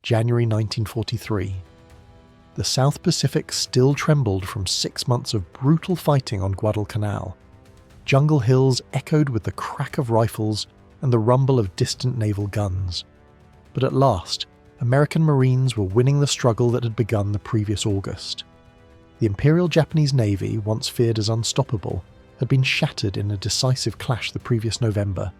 January 1943. The South Pacific still trembled from 6 months of brutal fighting on Guadalcanal. Jungle hills echoed with the crack of rifles and the rumble of distant naval guns. But at last, American Marines were winning the struggle that had begun the previous August. The Imperial Japanese Navy, once feared as unstoppable, had been shattered in a decisive clash the previous November.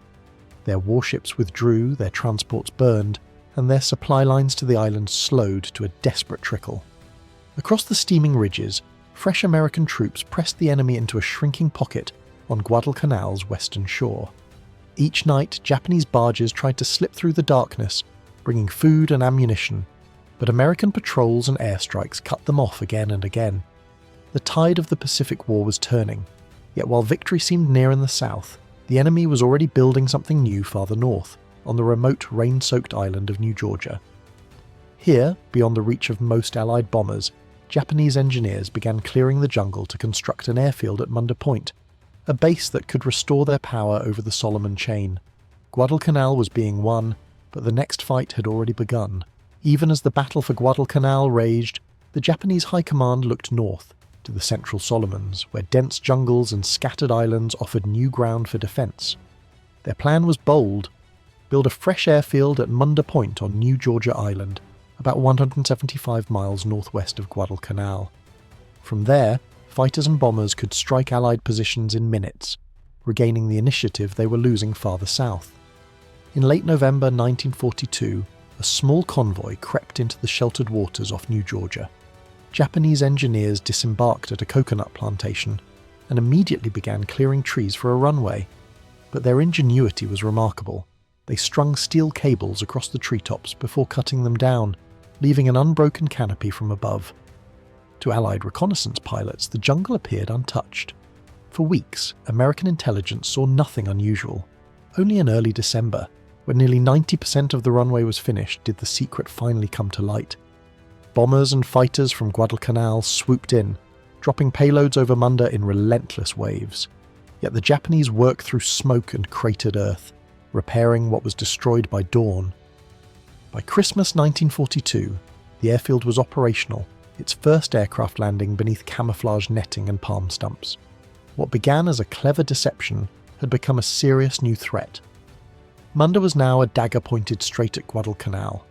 Their warships withdrew, their transports burned, and their supply lines to the island slowed to a desperate trickle. Across the steaming ridges, fresh American troops pressed the enemy into a shrinking pocket on Guadalcanal's western shore. Each night, Japanese barges tried to slip through the darkness, bringing food and ammunition, but American patrols and airstrikes cut them off again and again. The tide of the Pacific War was turning, yet while victory seemed near in the south, the enemy was already building something new farther north, on the remote rain-soaked island of New Georgia. Here, beyond the reach of most Allied bombers, Japanese engineers began clearing the jungle to construct an airfield at Munda Point, a base that could restore their power over the Solomon Chain. Guadalcanal was being won, but the next fight had already begun. Even as the battle for Guadalcanal raged, the Japanese High Command looked north, to the central Solomons, where dense jungles and scattered islands offered new ground for defence. Their plan was bold: build a fresh airfield at Munda Point on New Georgia Island, about 175 miles northwest of Guadalcanal. From there, fighters and bombers could strike Allied positions in minutes, regaining the initiative they were losing farther south. In late November 1942, a small convoy crept into the sheltered waters off New Georgia. Japanese engineers disembarked at a coconut plantation and immediately began clearing trees for a runway. But their ingenuity was remarkable. They strung steel cables across the treetops before cutting them down, leaving an unbroken canopy from above. To Allied reconnaissance pilots, the jungle appeared untouched. For weeks, American intelligence saw nothing unusual. Only in early December, when nearly 90% of the runway was finished, did the secret finally come to light. Bombers and fighters from Guadalcanal swooped in, dropping payloads over Munda in relentless waves. Yet the Japanese worked through smoke and cratered earth, repairing what was destroyed by dawn. By Christmas 1942, the airfield was operational, its first aircraft landing beneath camouflage netting and palm stumps. What began as a clever deception had become a serious new threat. Munda was now a dagger pointed straight at Guadalcanal.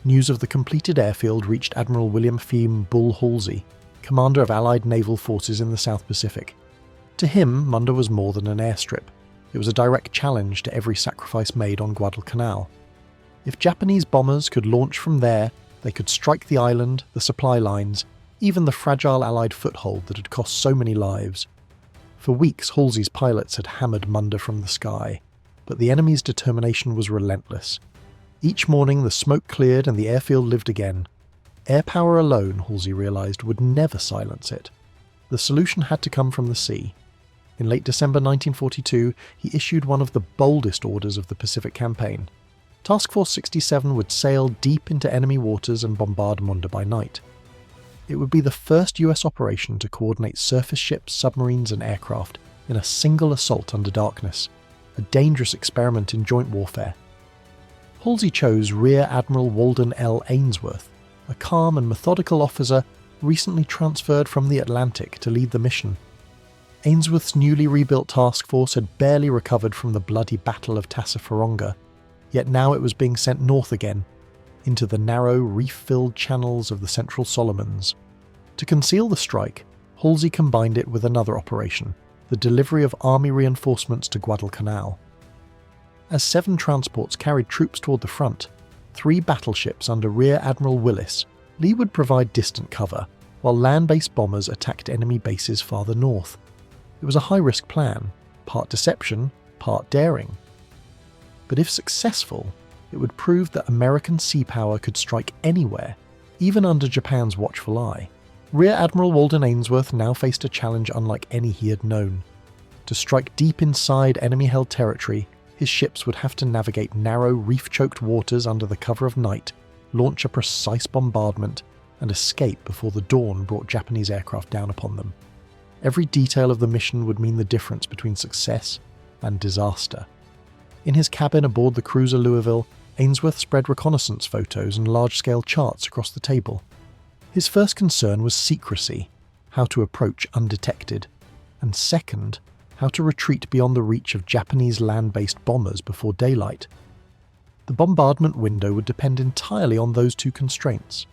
News of the completed airfield reached Admiral William F. "Bull" Halsey, commander of Allied naval forces in the South Pacific. To him, Munda was more than an airstrip. It was a direct challenge to every sacrifice made on Guadalcanal. If Japanese bombers could launch from there, they could strike the island, the supply lines, even the fragile Allied foothold that had cost so many lives. For weeks, Halsey's pilots had hammered Munda from the sky, but the enemy's determination was relentless. Each morning the smoke cleared and the airfield lived again. Air power alone, Halsey realised, would never silence it. The solution had to come from the sea. In late December 1942, he issued one of the boldest orders of the Pacific Campaign. Task Force 67 would sail deep into enemy waters and bombard Munda by night. It would be the first US operation to coordinate surface ships, submarines and aircraft in a single assault under darkness, a dangerous experiment in joint warfare. Halsey chose Rear Admiral Walden L. Ainsworth, a calm and methodical officer recently transferred from the Atlantic to lead the mission. Ainsworth's newly rebuilt task force had barely recovered from the bloody Battle of Tassafaronga, yet now it was being sent north again, into the narrow, reef-filled channels of the Central Solomons. To conceal the strike, Halsey combined it with another operation, the delivery of army reinforcements to Guadalcanal. As 7 transports carried troops toward the front, 3 battleships under Rear Admiral Willis, Lee would provide distant cover, while land-based bombers attacked enemy bases farther north. It was a high-risk plan, part deception, part daring. But if successful, it would prove that American sea power could strike anywhere, even under Japan's watchful eye. Rear Admiral Walden Ainsworth now faced a challenge unlike any he had known. To strike deep inside enemy-held territory, his ships would have to navigate narrow, reef-choked waters under the cover of night, launch a precise bombardment, and escape before the dawn brought Japanese aircraft down upon them. Every detail of the mission would mean the difference between success and disaster. In his cabin aboard the cruiser Louisville, Ainsworth spread reconnaissance photos and large-scale charts across the table. His first concern was secrecy, how to approach undetected, and second, how to retreat beyond the reach of Japanese land-based bombers before daylight. The bombardment window would depend entirely on those two constraints.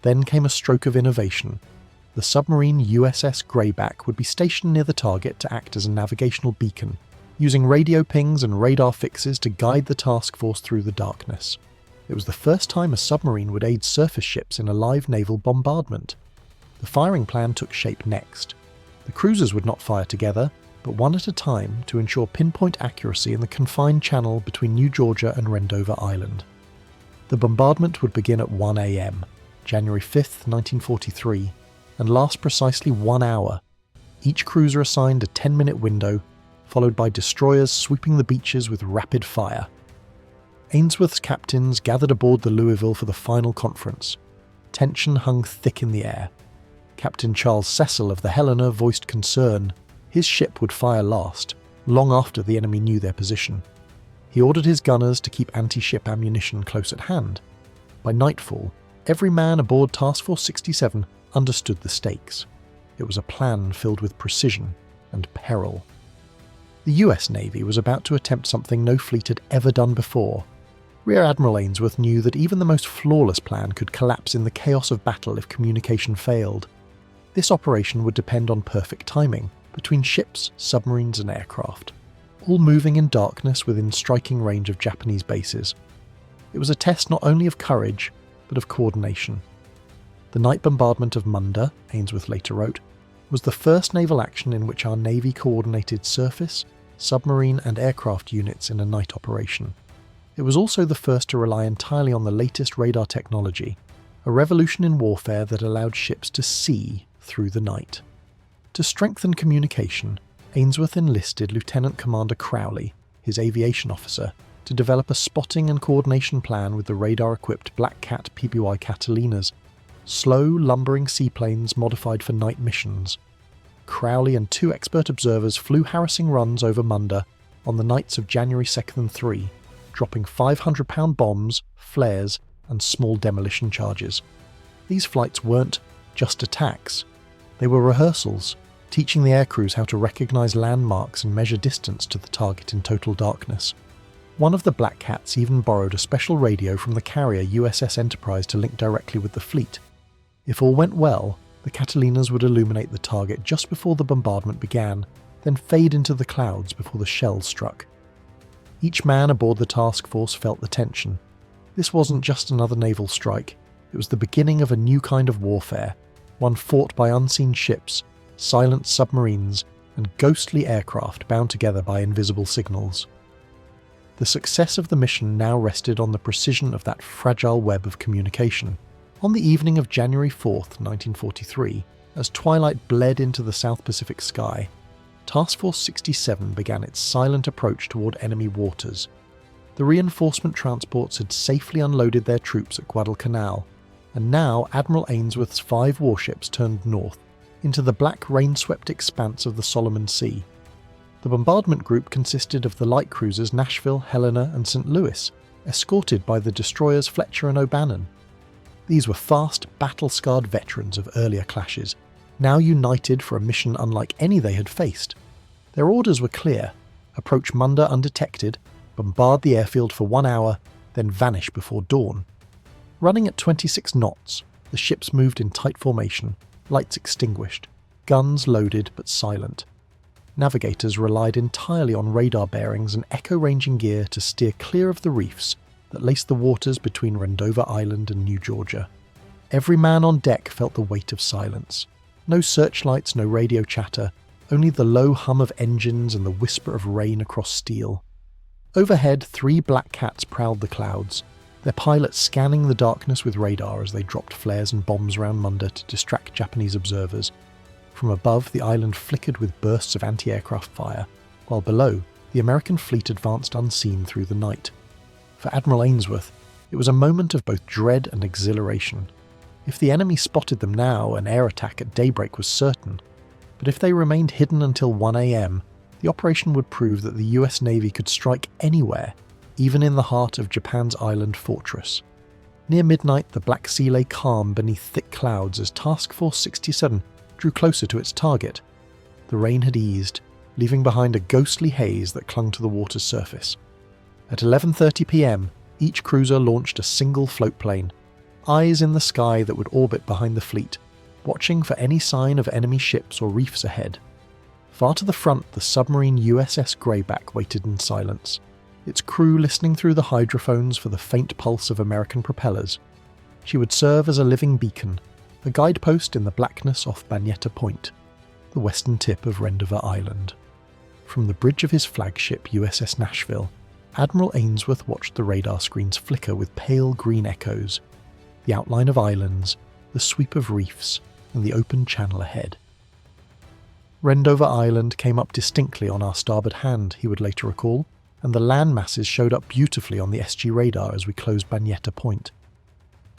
Then came a stroke of innovation. The submarine USS Grayback would be stationed near the target to act as a navigational beacon, using radio pings and radar fixes to guide the task force through the darkness. It was the first time a submarine would aid surface ships in a live naval bombardment. The firing plan took shape next. The cruisers would not fire together, but one at a time to ensure pinpoint accuracy in the confined channel between New Georgia and Wendover Island. The bombardment would begin at 1 a.m., January 5, 1943, and last precisely 1 hour. Each cruiser assigned a 10-minute window, followed by destroyers sweeping the beaches with rapid fire. Ainsworth's captains gathered aboard the Louisville for the final conference. Tension hung thick in the air. Captain Charles Cecil of the Helena voiced concern. His ship would fire last, long after the enemy knew their position. He ordered his gunners to keep anti-ship ammunition close at hand. By nightfall, every man aboard Task Force 67 understood the stakes. It was a plan filled with precision and peril. The US Navy was about to attempt something no fleet had ever done before. Rear Admiral Ainsworth knew that even the most flawless plan could collapse in the chaos of battle if communication failed. This operation would depend on perfect timing between ships, submarines and aircraft, all moving in darkness within striking range of Japanese bases. It was a test not only of courage, but of coordination. The night bombardment of Munda, Ainsworth later wrote, was the first naval action in which our Navy coordinated surface, submarine and aircraft units in a night operation. It was also the first to rely entirely on the latest radar technology, a revolution in warfare that allowed ships to see through the night. To strengthen communication, Ainsworth enlisted Lieutenant Commander Crowley, his aviation officer, to develop a spotting and coordination plan with the radar-equipped Black Cat PBY Catalinas, slow, lumbering seaplanes modified for night missions. Crowley and 2 expert observers flew harassing runs over Munda on the nights of January 2nd and 3, dropping 500-pound bombs, flares, and small demolition charges. These flights weren't just attacks. They were rehearsals, teaching the aircrews how to recognize landmarks and measure distance to the target in total darkness. One of the Black Cats even borrowed a special radio from the carrier USS Enterprise to link directly with the fleet. If all went well, the Catalinas would illuminate the target just before the bombardment began, then fade into the clouds before the shells struck. Each man aboard the task force felt the tension. This wasn't just another naval strike, it was the beginning of a new kind of warfare, one fought by unseen ships, silent submarines, and ghostly aircraft bound together by invisible signals. The success of the mission now rested on the precision of that fragile web of communication. On the evening of January 4th, 1943, as twilight bled into the South Pacific sky, Task Force 67 began its silent approach toward enemy waters. The reinforcement transports had safely unloaded their troops at Guadalcanal, and now Admiral Ainsworth's 5 warships turned north, into the black rain-swept expanse of the Solomon Sea. The bombardment group consisted of the light cruisers Nashville, Helena and St. Louis, escorted by the destroyers Fletcher and O'Bannon. These were fast, battle-scarred veterans of earlier clashes, now united for a mission unlike any they had faced. Their orders were clear: approach Munda undetected, bombard the airfield for 1 hour, then vanish before dawn. Running at 26 knots, the ships moved in tight formation, lights extinguished, guns loaded but silent. Navigators relied entirely on radar bearings and echo-ranging gear to steer clear of the reefs that laced the waters between Wendover Island and New Georgia. Every man on deck felt the weight of silence. No searchlights, no radio chatter, only the low hum of engines and the whisper of rain across steel. Overhead, 3 Black Cats prowled the clouds, their pilots scanning the darkness with radar as they dropped flares and bombs around Munda to distract Japanese observers. From above, the island flickered with bursts of anti-aircraft fire, while below, the American fleet advanced unseen through the night. For Admiral Ainsworth, it was a moment of both dread and exhilaration. If the enemy spotted them now, an air attack at daybreak was certain. But if they remained hidden until 1 a.m., the operation would prove that the US Navy could strike anywhere, even in the heart of Japan's island fortress. Near midnight, the Black Sea lay calm beneath thick clouds as Task Force 67 drew closer to its target. The rain had eased, leaving behind a ghostly haze that clung to the water's surface. At 11:30 p.m, each cruiser launched a single floatplane, eyes in the sky that would orbit behind the fleet, watching for any sign of enemy ships or reefs ahead. Far to the front, the submarine USS Grayback waited in silence, its crew listening through the hydrophones for the faint pulse of American propellers. She would serve as a living beacon, a guidepost in the blackness off Munda Point, the western tip of Rendezvous Island. From the bridge of his flagship USS Nashville, Admiral Ainsworth watched the radar screens flicker with pale green echoes, the outline of islands, the sweep of reefs, and the open channel ahead. Rendezvous Island came up distinctly on our starboard hand, he would later recall, and the land masses showed up beautifully on the SG radar as we closed Munda Point.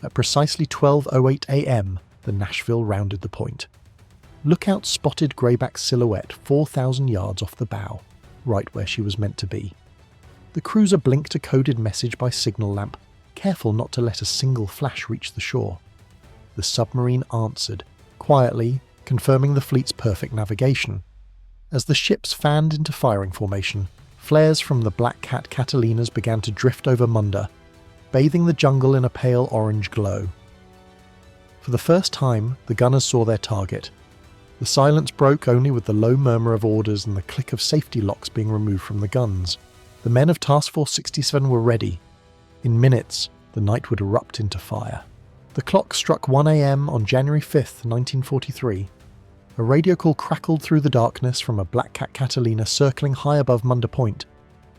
At precisely 12:08 a.m, the Nashville rounded the point. Lookouts spotted Grayback's silhouette 4,000 yards off the bow, right where she was meant to be. The cruiser blinked a coded message by signal lamp, careful not to let a single flash reach the shore. The submarine answered, quietly, confirming the fleet's perfect navigation. As the ships fanned into firing formation, flares from the Black Cat Catalinas began to drift over Munda, bathing the jungle in a pale orange glow. For the first time, the gunners saw their target. The silence broke only with the low murmur of orders and the click of safety locks being removed from the guns. The men of Task Force 67 were ready. In minutes, the night would erupt into fire. The clock struck 1 a.m. on January 5th, 1943. A radio call crackled through the darkness from a Black Cat Catalina circling high above Munda Point.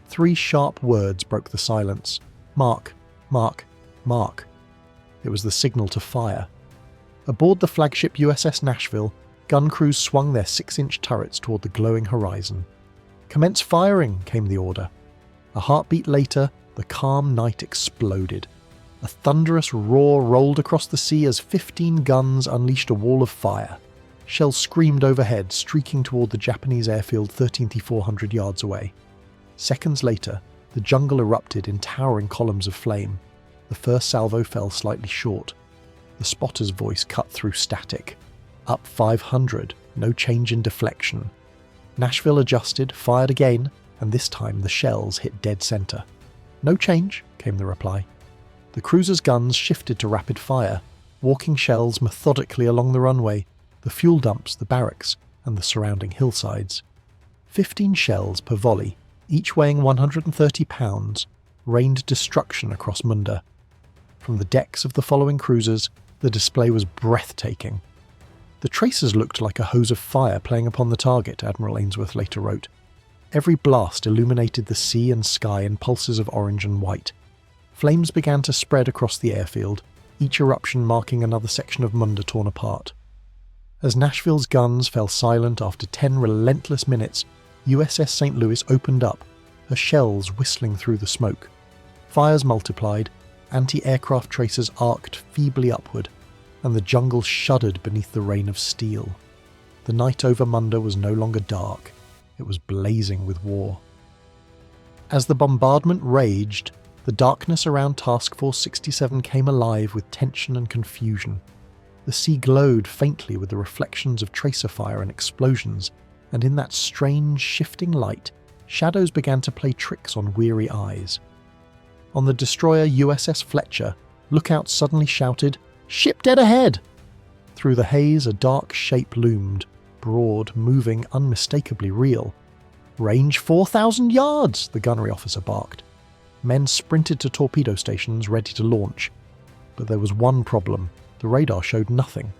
3 sharp words broke the silence. Mark, mark, mark. It was the signal to fire. Aboard the flagship USS Nashville, gun crews swung their 6-inch turrets toward the glowing horizon. Commence firing, came the order. A heartbeat later, the calm night exploded. A thunderous roar rolled across the sea as 15 guns unleashed a wall of fire. Shells screamed overhead, streaking toward the Japanese airfield 13,400 yards away. Seconds later, the jungle erupted in towering columns of flame. The first salvo fell slightly short. The spotter's voice cut through static. Up 500, no change in deflection. Nashville adjusted, fired again, and this time the shells hit dead center. No change, came the reply. The cruiser's guns shifted to rapid fire, walking shells methodically along the runway, the fuel dumps, the barracks, and the surrounding hillsides. 15 shells per volley, each weighing 130 pounds, rained destruction across Munda. From the decks of the following cruisers, the display was breathtaking. The tracers looked like a hose of fire playing upon the target, Admiral Ainsworth later wrote. Every blast illuminated the sea and sky in pulses of orange and white. Flames began to spread across the airfield, each eruption marking another section of Munda torn apart. As Nashville's guns fell silent after 10 relentless minutes, USS St. Louis opened up, her shells whistling through the smoke. Fires multiplied, anti-aircraft tracers arced feebly upward, and the jungle shuddered beneath the rain of steel. The night over Munda was no longer dark, it was blazing with war. As the bombardment raged, the darkness around Task Force 67 came alive with tension and confusion. The sea glowed faintly with the reflections of tracer fire and explosions, and in that strange, shifting light, shadows began to play tricks on weary eyes. On the destroyer USS Fletcher, lookouts suddenly shouted, "Ship dead ahead!" Through the haze, a dark shape loomed, broad, moving, unmistakably real. "Range 4,000 yards!" the gunnery officer barked. Men sprinted to torpedo stations, ready to launch. But there was one problem. The radar showed nothing.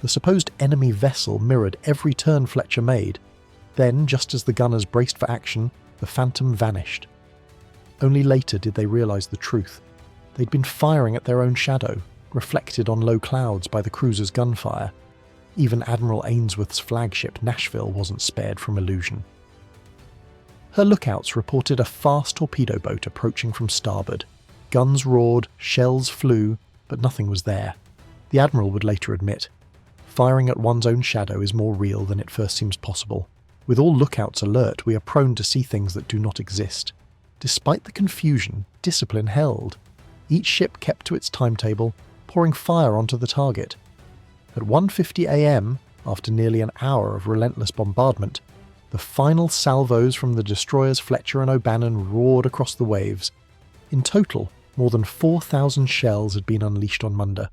The supposed enemy vessel mirrored every turn Fletcher made. Then, just as the gunners braced for action, the Phantom vanished. Only later did they realize the truth. They'd been firing at their own shadow, reflected on low clouds by the cruiser's gunfire. Even Admiral Ainsworth's flagship Nashville wasn't spared from illusion. Her lookouts reported a fast torpedo boat approaching from starboard. Guns roared, shells flew, but nothing was there. The Admiral would later admit, firing at one's own shadow is more real than it first seems possible. With all lookouts alert, we are prone to see things that do not exist. Despite the confusion, discipline held. Each ship kept to its timetable, pouring fire onto the target. At 1:50 a.m., after nearly an hour of relentless bombardment, the final salvos from the destroyers Fletcher and O'Bannon roared across the waves. In total, more than 4,000 shells had been unleashed on Munda.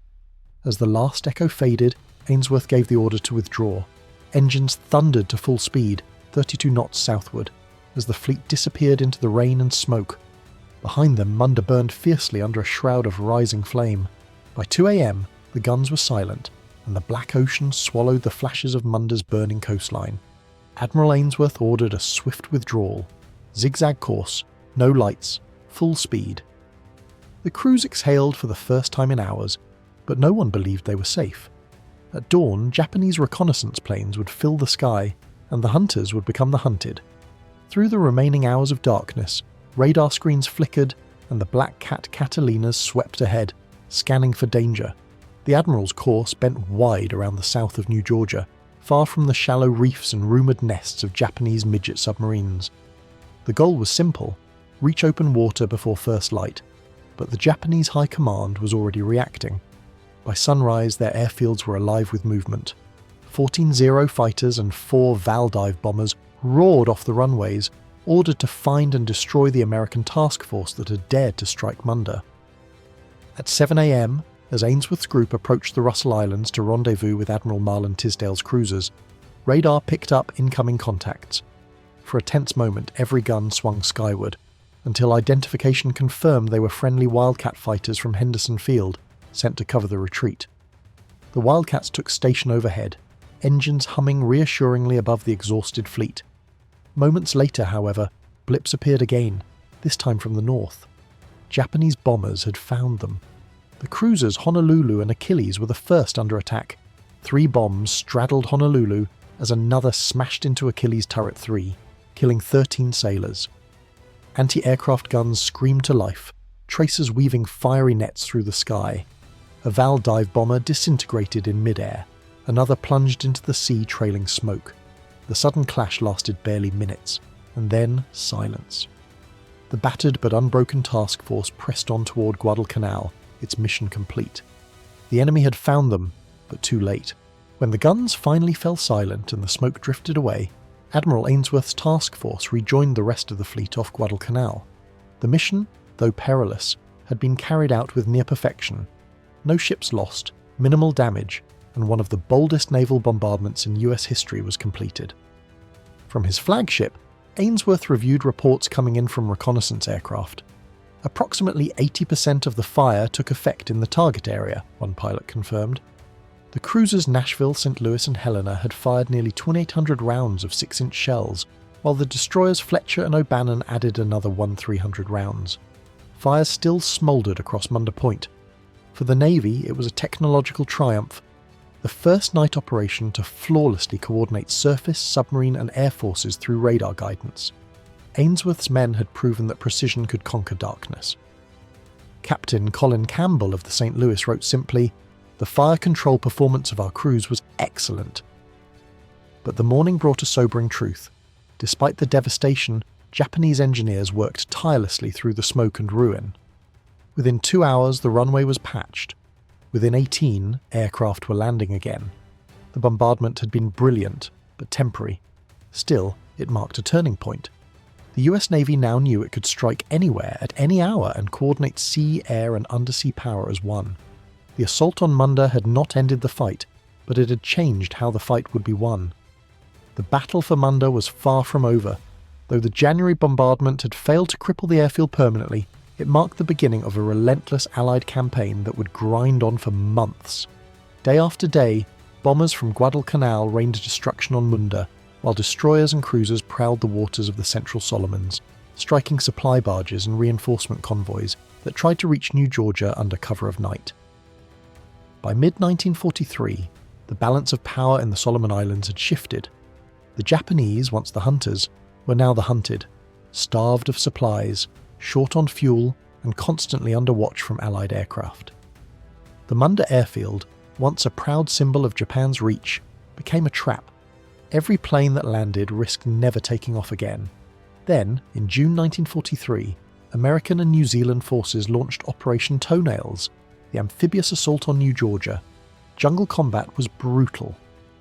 As the last echo faded, Ainsworth gave the order to withdraw. Engines thundered to full speed, 32 knots southward, as the fleet disappeared into the rain and smoke. Behind them, Munda burned fiercely under a shroud of rising flame. By 2 a.m, the guns were silent, and the black ocean swallowed the flashes of Munda's burning coastline. Admiral Ainsworth ordered a swift withdrawal. Zigzag course, no lights, full speed. The crews exhaled for the first time in hours, but no one believed they were safe. At dawn, Japanese reconnaissance planes would fill the sky, and the hunters would become the hunted. Through the remaining hours of darkness, radar screens flickered, and the Black Cat Catalinas swept ahead, scanning for danger. The Admiral's course bent wide around the south of New Georgia, far from the shallow reefs and rumoured nests of Japanese midget submarines. The goal was simple: reach open water before first light, but the Japanese High Command was already reacting. By sunrise, their airfields were alive with movement. 14 Zero fighters and 4 Valdive bombers roared off the runways, ordered to find and destroy the American task force that had dared to strike Munda. At 7 a.m, as Ainsworth's group approached the Russell Islands to rendezvous with Admiral Marlon Tisdale's cruisers, radar picked up incoming contacts. For a tense moment, every gun swung skyward, until identification confirmed they were friendly Wildcat fighters from Henderson Field, sent to cover the retreat. The Wildcats took station overhead, engines humming reassuringly above the exhausted fleet. Moments later, however, blips appeared again, this time from the north. Japanese bombers had found them. The cruisers Honolulu and Achilles were the first under attack. 3 bombs straddled Honolulu as another smashed into Achilles Turret 3, killing 13 sailors. Anti-aircraft guns screamed to life, tracers weaving fiery nets through the sky. A Valdive bomber disintegrated in mid-air. Another plunged into the sea trailing smoke. The sudden clash lasted barely minutes, and then silence. The battered but unbroken task force pressed on toward Guadalcanal, its mission complete. The enemy had found them, but too late. When the guns finally fell silent and the smoke drifted away, Admiral Ainsworth's task force rejoined the rest of the fleet off Guadalcanal. The mission, though perilous, had been carried out with near perfection. No ships lost, minimal damage, and one of the boldest naval bombardments in US history was completed. From his flagship, Ainsworth reviewed reports coming in from reconnaissance aircraft. Approximately 80% of the fire took effect in the target area, one pilot confirmed. The cruisers Nashville, St. Louis and Helena had fired nearly 2,800 rounds of 6-inch shells, while the destroyers Fletcher and O'Bannon added another 1,300 rounds. Fires still smouldered across Munda Point. For the Navy, it was a technological triumph. The first night operation to flawlessly coordinate surface, submarine and air forces through radar guidance. Ainsworth's men had proven that precision could conquer darkness. Captain Colin Campbell of the St. Louis wrote simply, "The fire control performance of our crews was excellent." But the morning brought a sobering truth. Despite the devastation, Japanese engineers worked tirelessly through the smoke and ruin. Within 2 hours, the runway was patched. Within 18, aircraft were landing again. The bombardment had been brilliant, but temporary. Still, it marked a turning point. The US Navy now knew it could strike anywhere at any hour and coordinate sea, air and undersea power as one. The assault on Munda had not ended the fight, but it had changed how the fight would be won. The battle for Munda was far from over. Though the January bombardment had failed to cripple the airfield permanently, it marked the beginning of a relentless Allied campaign that would grind on for months. Day after day, bombers from Guadalcanal rained destruction on Munda, while destroyers and cruisers prowled the waters of the Central Solomons, striking supply barges and reinforcement convoys that tried to reach New Georgia under cover of night. By mid-1943, the balance of power in the Solomon Islands had shifted. The Japanese, once the hunters, were now the hunted, starved of supplies, short on fuel, and constantly under watch from Allied aircraft. The Munda airfield, once a proud symbol of Japan's reach, became a trap. Every plane that landed risked never taking off again. Then, in June 1943, American and New Zealand forces launched Operation Toenails, the amphibious assault on New Georgia. Jungle combat was brutal.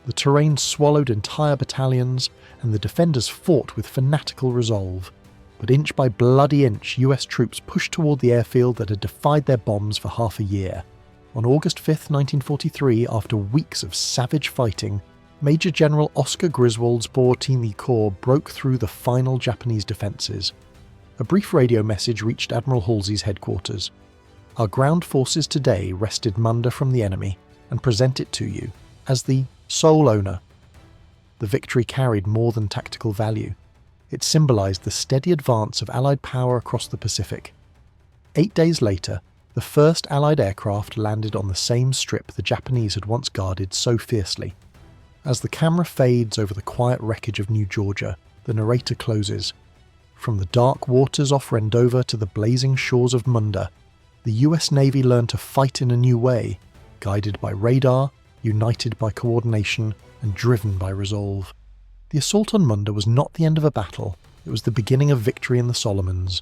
The terrain swallowed entire battalions, and the defenders fought with fanatical resolve. But inch by bloody inch, US troops pushed toward the airfield that had defied their bombs for half a year. On August 5, 1943, after weeks of savage fighting, Major General Oscar Griswold's 14th Corps broke through the final Japanese defences. A brief radio message reached Admiral Halsey's headquarters. Our ground forces today wrested Munda from the enemy and present it to you as the sole owner. The victory carried more than tactical value. It symbolised the steady advance of Allied power across the Pacific. 8 days later, the first Allied aircraft landed on the same strip the Japanese had once guarded so fiercely. As the camera fades over the quiet wreckage of New Georgia, the narrator closes. From the dark waters off Rendova to the blazing shores of Munda, the US Navy learned to fight in a new way, guided by radar, united by coordination, and driven by resolve. The assault on Munda was not the end of a battle, it was the beginning of victory in the Solomons.